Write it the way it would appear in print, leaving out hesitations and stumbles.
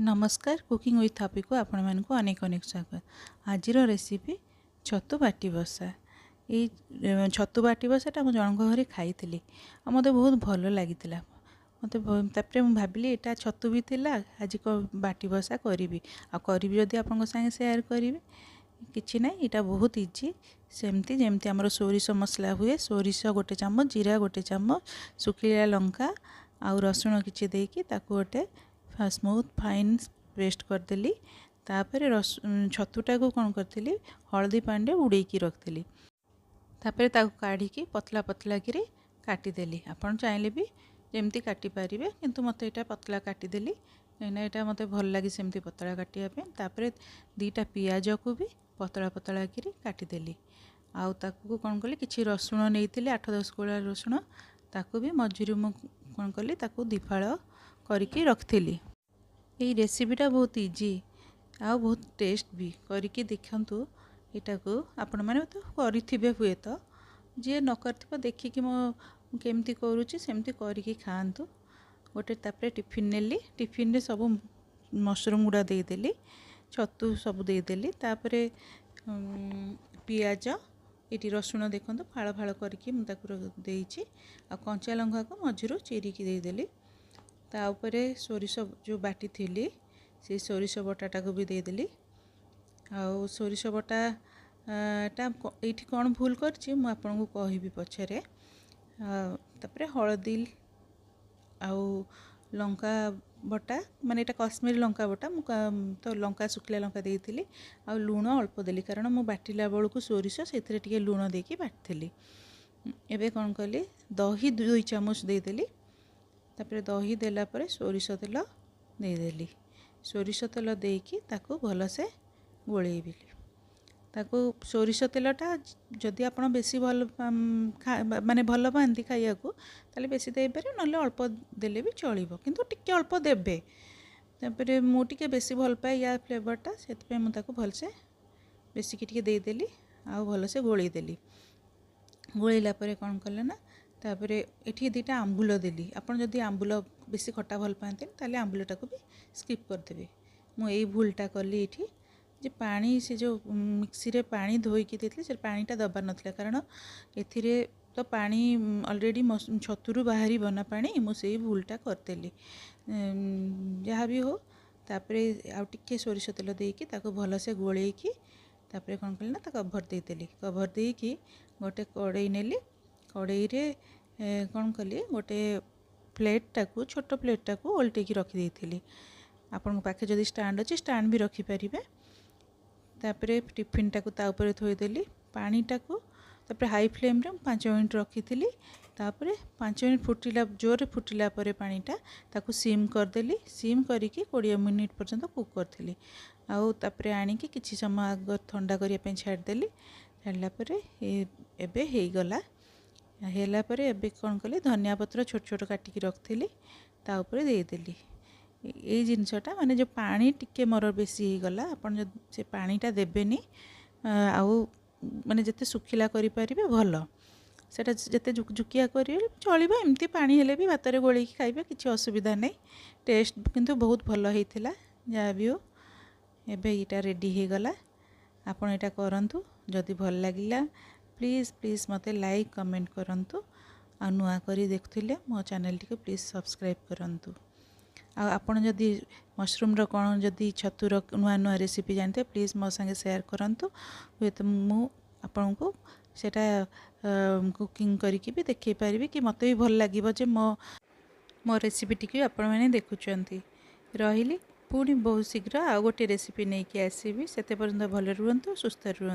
नमस्कार cooking with happy को आपण मानक अनेक अनेक स्वागत। आज रेसिपी छतु बाटी बसा। ये छतु बाटी बसाटा मुझे जन घर खाई मत बहुत भल लगी मत भाविली यहाँ छतु भी थिला आज बाटी बसा करी जदि आप सागे सेयार करी किसी ना यहाँ बहुत इजी सेमती जमती आमर सोरिष मसला हुए सोरिष गोटे चामच जीरा गोटे चामच सुखिला लंका आउ रसुण किसी देकी गोटे स्मूथ फाइन पेस्ट करदेली। तापर छतुटा को कौन करी हलदी पानी उड़ेकी रखी तापर काढ़ी पतला पतला कि काटिदेली। आपड़ चाहिए भी जमती काटिपारे किंतु मत यहाँ पतला काटिदेली कहीं यहाँ मत भल लगे सेमती पतला काटापी। तापर दीटा पियाज को भी पतला पतला कि काटिदेली। आउ ताकू कौन कली कि रसुण नहीं 8-10 कोला रसुण ताकू भी मझीरू मु कौन कली ताकू दिफाड़ करके रखी। यही रेसिपीटा बहुत इजी आ बहुत टेस्ट भी करके देखंतु। यहाँ को आपण मैंने तो करें हुए तो जी न कर देखिकी मो केमती करुच्ची सेमती करके खातु। गोटे तापर टिफिन नेली टिफिन रे सब मशरूम गुड़ा देदेली छतु सब देदेली। तापर पियाज ये रसुण देखो फाड़ फाड़ करके मुझे आ कंचा लंका को मझीरू चिरिकी देदेली। ताऊपर सोरिष जो बाटी थी से सोरिष बटाटा को भी देदेली। आउ सोरिष बटा ये कौन भूल करछि मु आपन को कहबी पछरे। तापर हलदी आउ लंका बटा माने एटा कश्मीरी लंका बटा मु तो लंका सुखिला लंका देइथिली आउ लूण अल्प देली कारण मु बाटिला बेलू को सोरिष से टिके लूण देकी बाटिथिली। एबे कौन कली दही 2 चामच देदेली। तापर दही देला परे सोरिष तेल देदेली। सोरिष तेल देकी ताकू भलसे गोलेइबी। ताकू सोरिष तेलटा जदि आप बेसी भल माने भल पाती खाइया को ताले बेसी देपारे ना अल्प देले भी चलिबो किंतु टिके अल्प देबे। तापर मु टिके बेसी भल पाए या फ्लेवरटा से मुझे भलसे बेसी टिके देदेली आउ भलसे गोलेदेली। गोलेला परे कौन कले ना तापर ये दीटा आंबुल देली। आपड़ जदि आंबुल बेसी खटा भल पाते ताले आंबुलटा को भी स्किप करदेवे। मु यही भूलटा कली ये जे पानी से जो मिक्सी रे पानी धोईकी देती से पानीटा दबार नाला कारण एथिरे तो पानी ऑलरेडी छतुरु बाहरी बना पानी मुझे भूलटा करदेली जहाँ भी हो। तापर आउ टिके सोरिष तेल देकी ताको भलसे गोलेकी तापर कौन कली ना कभर देदेली। कभर देकी गोटे कड़ई नेली कड़ई रे कौन कली गोटे प्लेटा को छोट प्लेटा को ओल्टेकी रखी देती। आपण पाखे जदि स्टैंड अच्छे स्टैंड भी रखिपारे। तापर टिफिन टाक ताऊपर थोईदेली पानीटा को तापर हाई फ्लेम रे 5 मिनट रखी थी। तापर 5 मिनट फुटिला जोर फुटिला परे पानीटा ताकू सिम करदेली। सिम करिकी 20 मिनिट पर्यंत कुक करथिली। आउ तापर आनिकी किछि समय आग ठंडा करिया पे छाड़देली। छाड़ला परे एबे हेई गला हेला परे एबे कौन कली धनिया पत्र छोट छोट काटिकी रखी ताऊपर देदेली। ये जिनसटा माने जो पानी टिके मोर बेसी गला आपन जो से पानीटा देबेनी आउ माने जते सुखिला करि परिबे भल सेटा जते जुकिया करिवे चलिबो। एमती पानी हेले भी भात रे गोलेकी खाइबे किछि असुविधा नहीं। टेस्ट किंतु बहुत भल हेइथिला जा भी हो। एबे इटा रेडी हे गला आपन एटा करंतु जदि भल लागिला प्लीज़ प्लीज़ मते लाइक कमेंट करंतु आ नुआ करी देखुथिले मो चैनल टी प्लीज़ सब्सक्राइब करंतु। आपन जदि मशरूम रो कौन जदि छतुर नुआ नुआ रेसिपी जानते प्लीज़ मो संगे शेयर करंतु हुए तो मु आपन को सेटा कुकिंग करके भी देखै पारिबे कि मते भी भल लागिबो जे मो रेसिपी टी आपण माने देखुचंती। रहिली पुणी बहुत शीघ्र आ गोटे रेसिपी नहीं कि आसीबी। सेते पर्यंत भल रुहंतु सुस्थ रुहंतु।